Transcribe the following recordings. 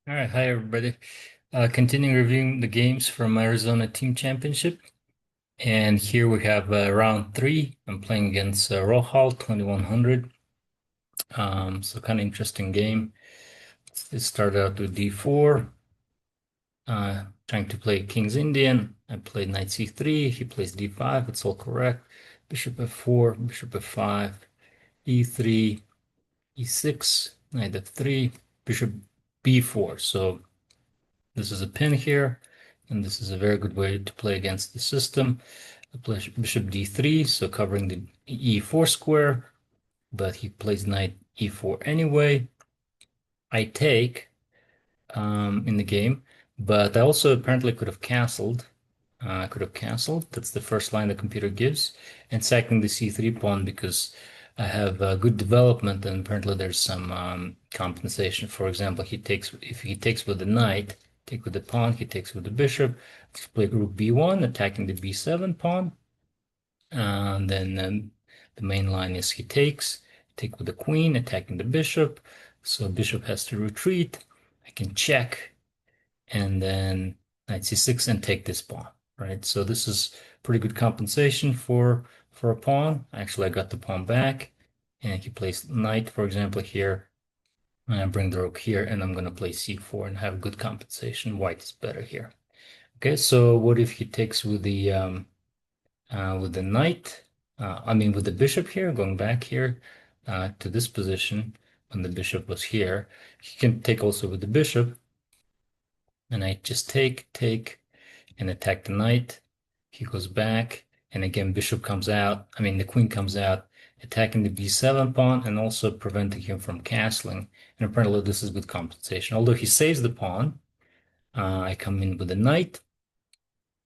All right, hi everybody. Continuing reviewing the games from Arizona Team Championship, and here we have round three. I'm playing against Rohal 2100. So kind of interesting game. It started out with D4, trying to play King's Indian. I played Knight C3. He plays D5. It's all correct. Bishop F4, Bishop F5, E3, E6, Knight F3, Bishop B4. So this is a pin here, and this is a very good way to play against the system. I play bishop d3, so covering the e4 square, but he plays knight e4 anyway. I take in the game, but I also apparently could have castled. I could have castled. That's the first line the computer gives, and sacking the c3 pawn because I have good development, and apparently there's some compensation. For example, if he takes with the knight, take with the pawn, he takes with the bishop. Let's play rook b1, attacking the b7 pawn, and then the main line is he takes, take with the queen, attacking the bishop. So bishop has to retreat. I can check and then knight c6 and take this pawn, right? So this is pretty good compensation for a pawn. Actually, I got the pawn back, and he plays knight, for example, here, and I bring the rook here, and I'm going to play c4 and have good compensation. White is better here. Okay, so what if he takes with the knight? I mean, with the bishop here, going back here to this position when the bishop was here. He can take also with the bishop, and I just take, and attack the knight. He goes back, and again, bishop comes out. I mean, the queen comes out, attacking the b7 pawn and also preventing him from castling. And apparently, this is good compensation. Although he saves the pawn, I come in with the knight.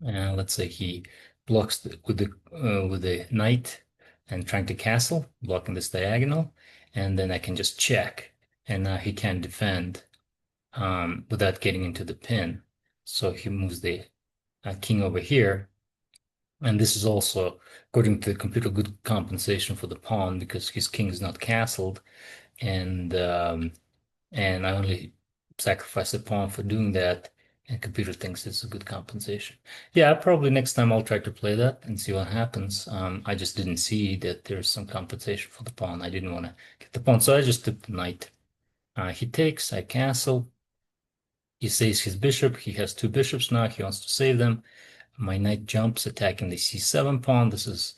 And let's say he blocks with the knight and trying to castle, blocking this diagonal, and then I can just check, and now he can defend without getting into the pin. So he moves the king over here. And this is also, according to the computer, good compensation for the pawn because his king is not castled, and and I only sacrifice a pawn for doing that, and computer thinks it's a good compensation. Yeah, probably next time I'll try to play that and see what happens. I just didn't see that there's some compensation for the pawn. I didn't want to get the pawn, so I just took the knight. He takes, I castle. He saves his bishop. He has two bishops now. He wants to save them. My knight jumps, attacking the c7 pawn. This is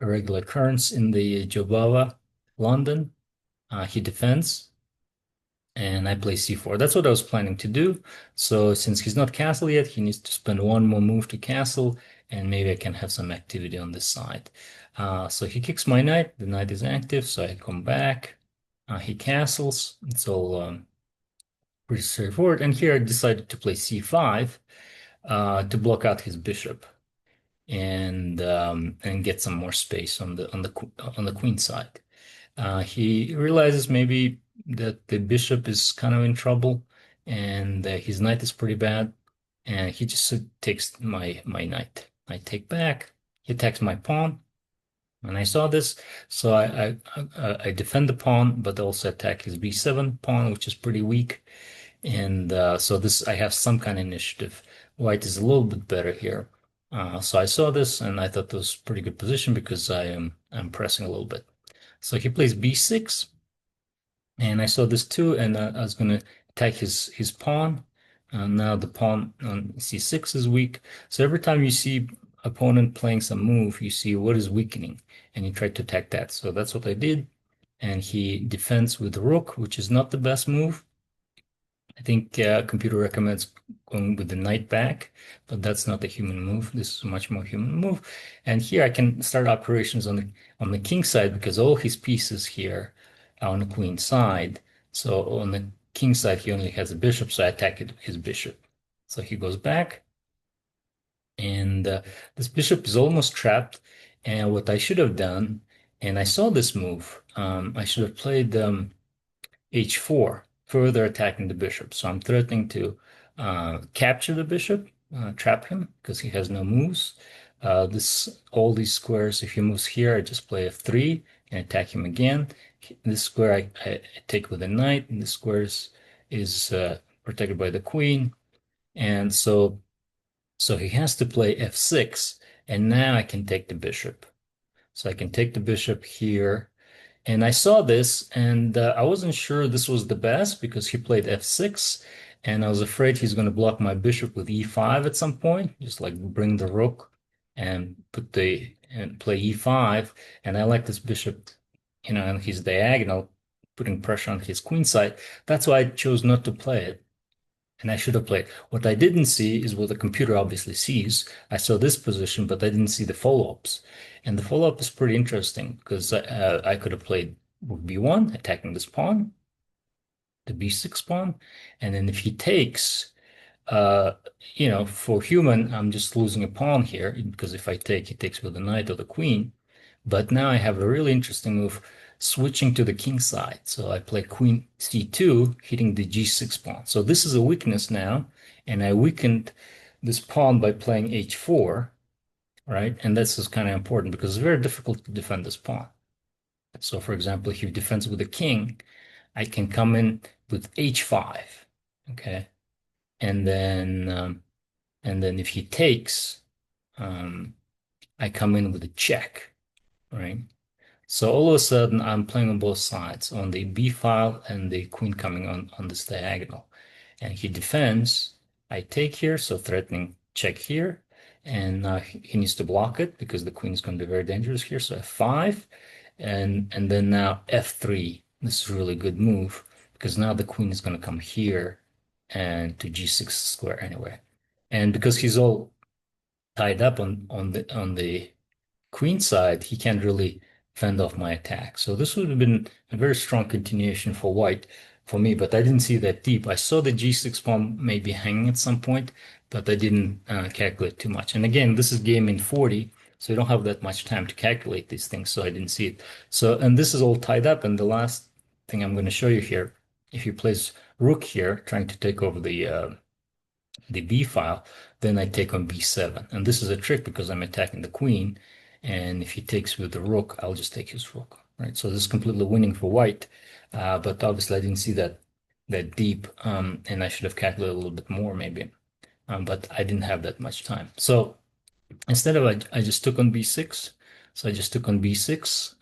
a regular occurrence in the Jobava, London. He defends, and I play c4. That's what I was planning to do. So since he's not castle yet, he needs to spend one more move to castle, and maybe I can have some activity on this side. So he kicks my knight. The knight is active, so I come back. He castles. It's all pretty straightforward. And here I decided to play c5 to block out his bishop and get some more space on the queen side. He realizes maybe that the bishop is kind of in trouble, and his knight is pretty bad, and he just takes my knight. I take back. He attacks my pawn, and I saw this, so I defend the pawn, but also attack his b7 pawn, which is pretty weak. And so this I have some kind of initiative. White is a little bit better here. So I saw this and I thought this was a pretty good position because I'm pressing a little bit. So he plays b6, and I saw this too, and I was going to attack his pawn. Now the pawn on c6 is weak. So every time you see opponent playing some move, you see what is weakening, and you try to attack that. So that's what I did. And he defends with the rook, which is not the best move. I think computer recommends going with the knight back, but that's not a human move. This is a much more human move. And here I can start operations on the king side because all his pieces here are on the queen side. So on the king side, he only has a bishop, so I attack his bishop. So he goes back, and this bishop is almost trapped. And what I should have done, and I saw this move, I should have played h4, further attacking the bishop. So I'm threatening to capture the bishop, trap him because he has no moves. All these squares, if he moves here, I just play f3 and attack him again. This square I take with a knight, and this square is protected by the queen. And so he has to play f6, and now I can take the bishop. So I can take the bishop here. And I saw this, and I wasn't sure this was the best because he played f6, and I was afraid he's going to block my bishop with e5 at some point, just like bring the rook and play e5. And I like this bishop, and he's diagonal, putting pressure on his queen side. That's why I chose not to play it. And I should have played. What I didn't see is what the computer obviously sees. I saw this position, but I didn't see the follow-ups. And the follow-up is pretty interesting because I could have played rook b1, attacking this pawn, the b6 pawn. And then if he takes, uh, for human, I'm just losing a pawn here because if I take, he takes with the knight or the queen. But now I have a really interesting move switching to the king side. So I play queen c2, hitting the g6 pawn. So this is a weakness now, and I weakened this pawn by playing h4, right? And this is kind of important because it's very difficult to defend this pawn. So for example, if he defends with a king, I can come in with h5, okay? And then if he takes, I come in with a check, right? So all of a sudden, I'm playing on both sides, on the b file and the queen coming on this diagonal. And he defends. I take here, so threatening check here. And he needs to block it because the queen is going to be very dangerous here. So f5, and then now f3. This is a really good move because now the queen is going to come here and to g6 square anyway. And because he's all tied up on the queen side, he can't really fend off my attack. So this would have been a very strong continuation for white for me, but I didn't see that deep. I saw the g6 pawn maybe hanging at some point, but I didn't calculate too much. And again, this is game in 40, so you don't have that much time to calculate these things, so I didn't see it. So, and this is all tied up, and the last thing I'm going to show you here, if you place rook here, trying to take over the b file, then I take on b7. And this is a trick because I'm attacking the queen. And if he takes with the rook, I'll just take his rook, right? So this is completely winning for white. But obviously I didn't see that deep, and I should have calculated a little bit more maybe. But I didn't have that much time. So instead of I just took on b6. So I just took on b6.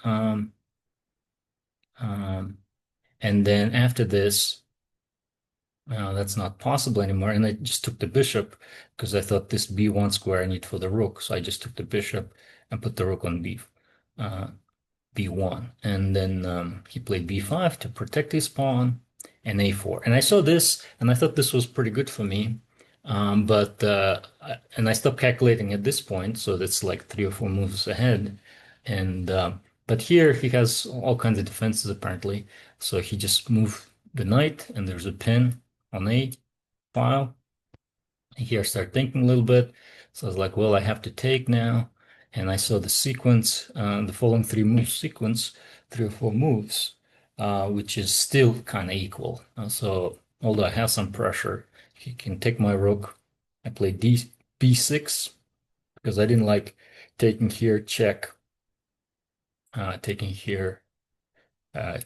And then after this, that's not possible anymore. And I just took the bishop because I thought this b1 square I need for the rook. So I just took the bishop and put the rook on b1. And then he played b5 to protect his pawn and a4. And I saw this and I thought this was pretty good for me. And I stopped calculating at this point. So that's like 3 or 4 moves ahead. And but here he has all kinds of defenses apparently. So he just moved the knight and there's a pin on a file. Here I start thinking a little bit. So I was like, well, I have to take now. And I saw the sequence, the following 3 move sequence, 3 or 4 moves, which is still kind of equal. So although I have some pressure, he can take my rook. I play b6 because I didn't like taking here, check, taking here,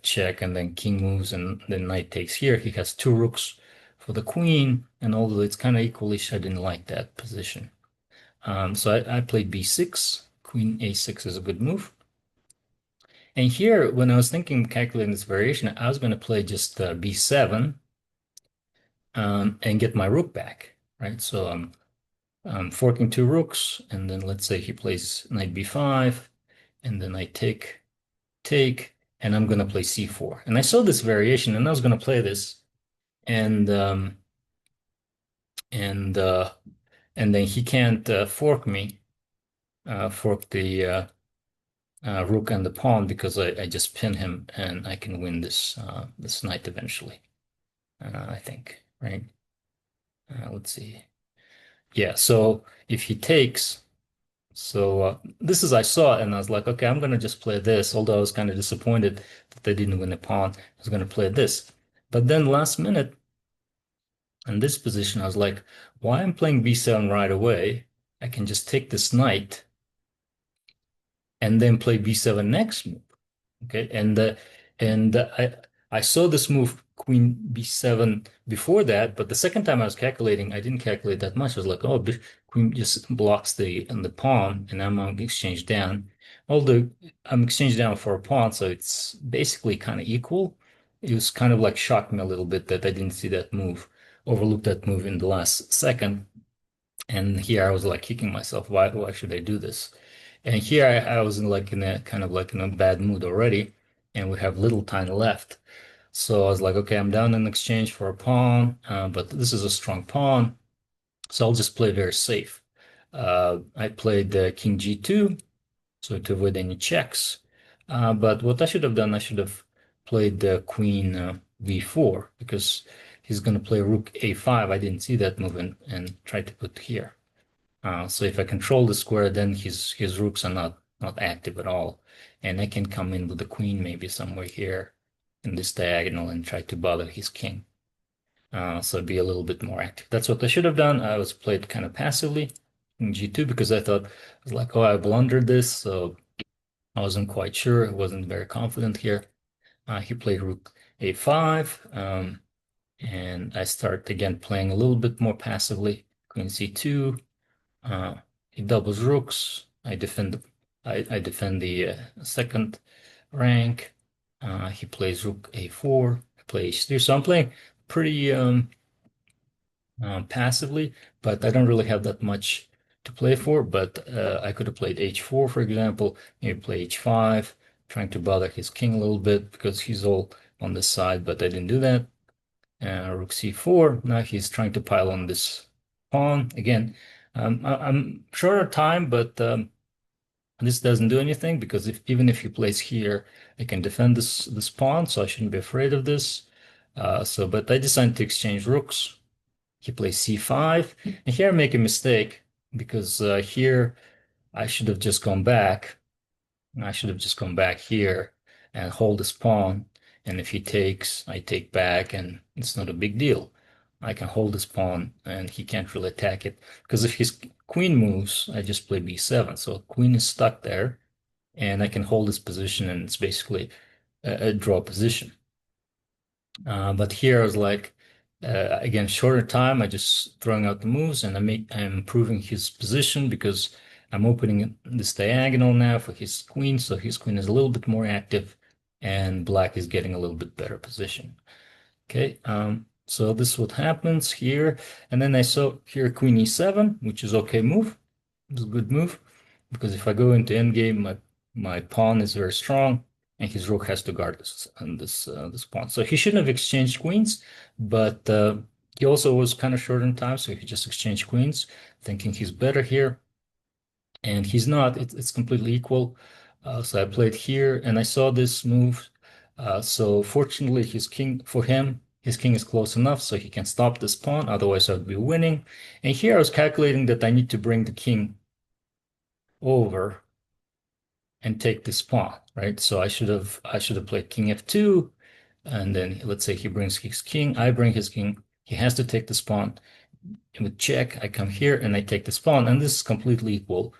check, and then king moves, and then knight takes here. He has 2 rooks for the queen, and although it's kind of equalish, I didn't like that position. So I played b6. Queen a6 is a good move. And here, when I was thinking, calculating this variation, I was going to play just b7 and get my rook back, right? So I'm forking 2 rooks, and then let's say he plays knight b5, and then I take, and I'm going to play c4. And I saw this variation, and I was going to play this, and then he can't fork me, fork the rook and the pawn because I just pin him and I can win this knight eventually. I think, right? Let's see. Yeah, so if he takes, so this is I saw it and I was like, okay, I'm gonna just play this. Although I was kind of disappointed that they didn't win a pawn, I was gonna play this. But then last minute, in this position, I was like, why I'm playing b7 right away? I can just take this knight and then play b7 next move. Okay, and I saw this move queen b7 before that, but the second time I was calculating, I didn't calculate that much. I was like, oh, queen just blocks the pawn, and I'm on exchange down. Although I'm exchanged down for a pawn, so it's basically kind of equal. It was kind of like shocked me a little bit that I didn't see that move, overlooked that move in the last second. And here I was like kicking myself, why should I do this? And here I was in like in a kind of like in a bad mood already, and we have little time left. So I was like, okay, I'm down in exchange for a pawn, but this is a strong pawn, so I'll just play very safe. I played King G2, so to avoid any checks. But what I should have done, I should have played Queen V4 because he's going to play Rook A5. I didn't see that move and tried to put here. So if I control the square, then his rooks are not active at all, and I can come in with the queen maybe somewhere here in this diagonal and try to bother his king. So be a little bit more active. That's what I should have done. I was played kind of passively in G2 because I was like, oh, I blundered this, so I wasn't quite sure. I wasn't very confident here. He played Rook A5, and I start again playing a little bit more passively. Queen C2. He doubles rooks. I defend the second rank. He plays Rook A4. I play H3. So I'm playing pretty passively, but I don't really have that much to play for. But I could have played H4, for example, maybe play H5, trying to bother his king a little bit because he's all on this side, but I didn't do that. Rook C4. Now he's trying to pile on this pawn. Again, I'm short of time, but this doesn't do anything because even if he plays here, I can defend this pawn, so I shouldn't be afraid of this. But I decided to exchange rooks. He plays C5, and here I make a mistake because here I should have just gone back. I should have just gone back here and hold this pawn. And if he takes, I take back, and it's not a big deal. I can hold this pawn, and he can't really attack it. Because if his queen moves, I just play b7. So queen is stuck there, and I can hold this position, and it's basically a draw position. But here I was like, again, shorter time. I just throwing out the moves, and I'm improving his position because I'm opening this diagonal now for his queen, so his queen is a little bit more active, and black is getting a little bit better position. Okay, so this is what happens here, and then I saw here Queen E7, which is okay move. It's a good move because if I go into endgame, my pawn is very strong, and his rook has to guard this pawn. So he shouldn't have exchanged queens, but he also was kind of short in time, so he just exchanged queens, thinking he's better here, and he's not. It's completely equal. So I played here, and I saw this move. So fortunately, his king is close enough, so he can stop this pawn. Otherwise, I would be winning. And here I was calculating that I need to bring the king over and take this pawn, right? So I should have played king f2, and then let's say he brings his king, I bring his king. He has to take this pawn. And with check, I come here and I take this pawn, and this is completely equal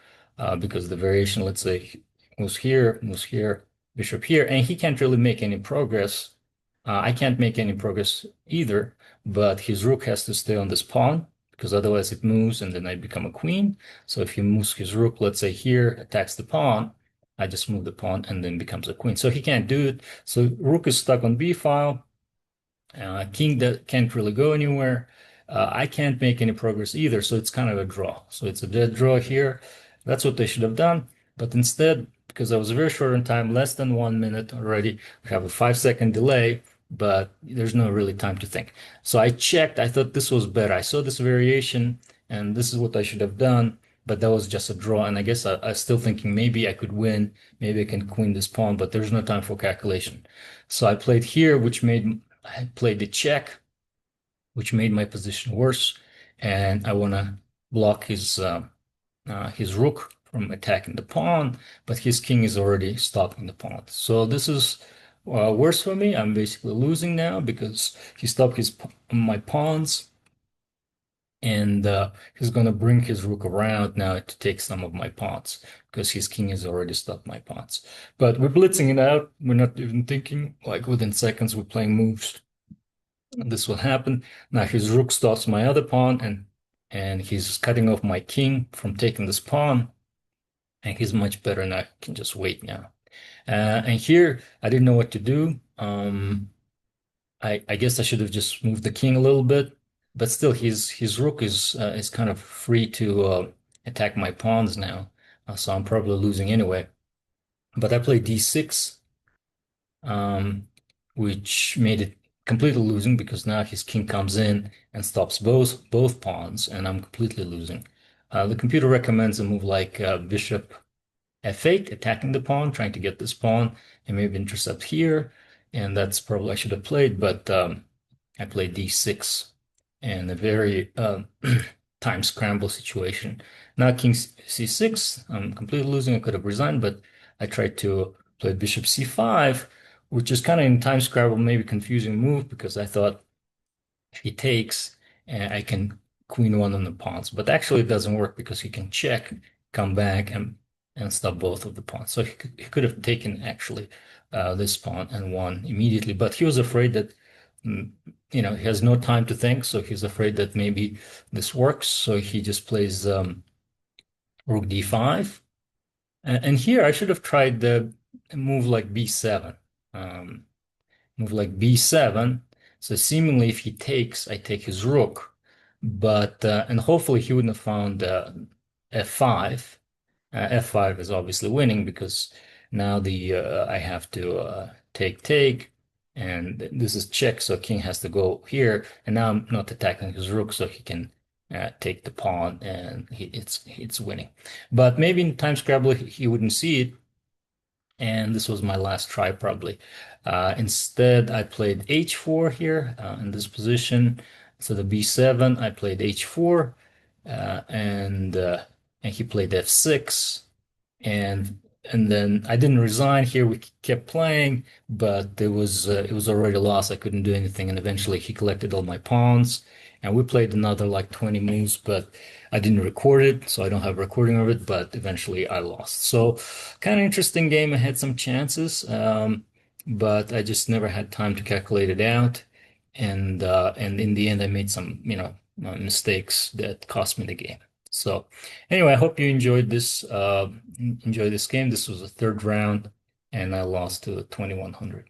because the variation, let's say, moves here, bishop here, and he can't really make any progress. I can't make any progress either, but his rook has to stay on this pawn because otherwise it moves and then I become a queen. So if he moves his rook, let's say here, attacks the pawn, I just move the pawn and then becomes a queen. So he can't do it. So rook is stuck on b file. King that can't really go anywhere. I can't make any progress either, so it's kind of a draw. So it's a dead draw here. That's what they should have done. But instead, because I was very short on time, less than 1 minute already, we have a 5-second delay, but there's no really time to think. So I checked. I thought this was better. I saw this variation, and this is what I should have done, but that was just a draw. And I guess I was still thinking maybe I could win. Maybe I can queen this pawn, but there's no time for calculation. So I played here, I played the check, which made my position worse, and I want to block his rook from attacking the pawn, but his king is already stopping the pawn. So this is worse for me. I'm basically losing now because he stopped my pawns, and he's going to bring his rook around now to take some of my pawns because his king has already stopped my pawns. But we're blitzing it out. We're not even thinking. Like within seconds, we're playing moves. This will happen. Now his rook stops my other pawn, and he's cutting off my king from taking this pawn, and he's much better now. I can just wait now. And here I didn't know what to do. I guess I should have just moved the king a little bit, but still his rook is kind of free to attack my pawns now. So I'm probably losing anyway. But I played d6, um, which made it completely losing because now his king comes in and stops both pawns, and I'm completely losing. The computer recommends a move like bishop f8, attacking the pawn, trying to get this pawn and maybe intercept here. And that's probably I should have played, but I played d6 and a very time scramble situation. Now king c6, I'm completely losing. I could have resigned, but I tried to play bishop c5, which is kind of in time scramble, maybe confusing move because I thought if he takes, I can queen one on the pawns. But actually, it doesn't work because he can check, come back, and stop both of the pawns. So he could have taken actually this pawn and won immediately. But he was afraid that mm, he has no time to think, so he's afraid that maybe this works. So he just plays rook d5. And here I should have tried the move like b7. Um, Move like b7. So seemingly, if he takes, I take his rook. But and hopefully he wouldn't have found f5. F5 is obviously winning because now the I have to take, and this is check. So king has to go here, and now I'm not attacking his rook, so he can take the pawn, and it's winning. But maybe in time scrabble he wouldn't see it, and this was my last try probably. Instead, I played h4 here in this position. So the b7, I played h4, and he played f6, and then I didn't resign here. We kept playing, but it was already lost. I couldn't do anything, and eventually he collected all my pawns, and we played another like 20 moves, but I didn't record it, so I don't have a recording of it. But eventually I lost. So kind of interesting game. I had some chances, but I just never had time to calculate it out, and in the end I made some mistakes that cost me the game. So anyway, I hope you enjoy this game. This was the third round, and I lost to 2100.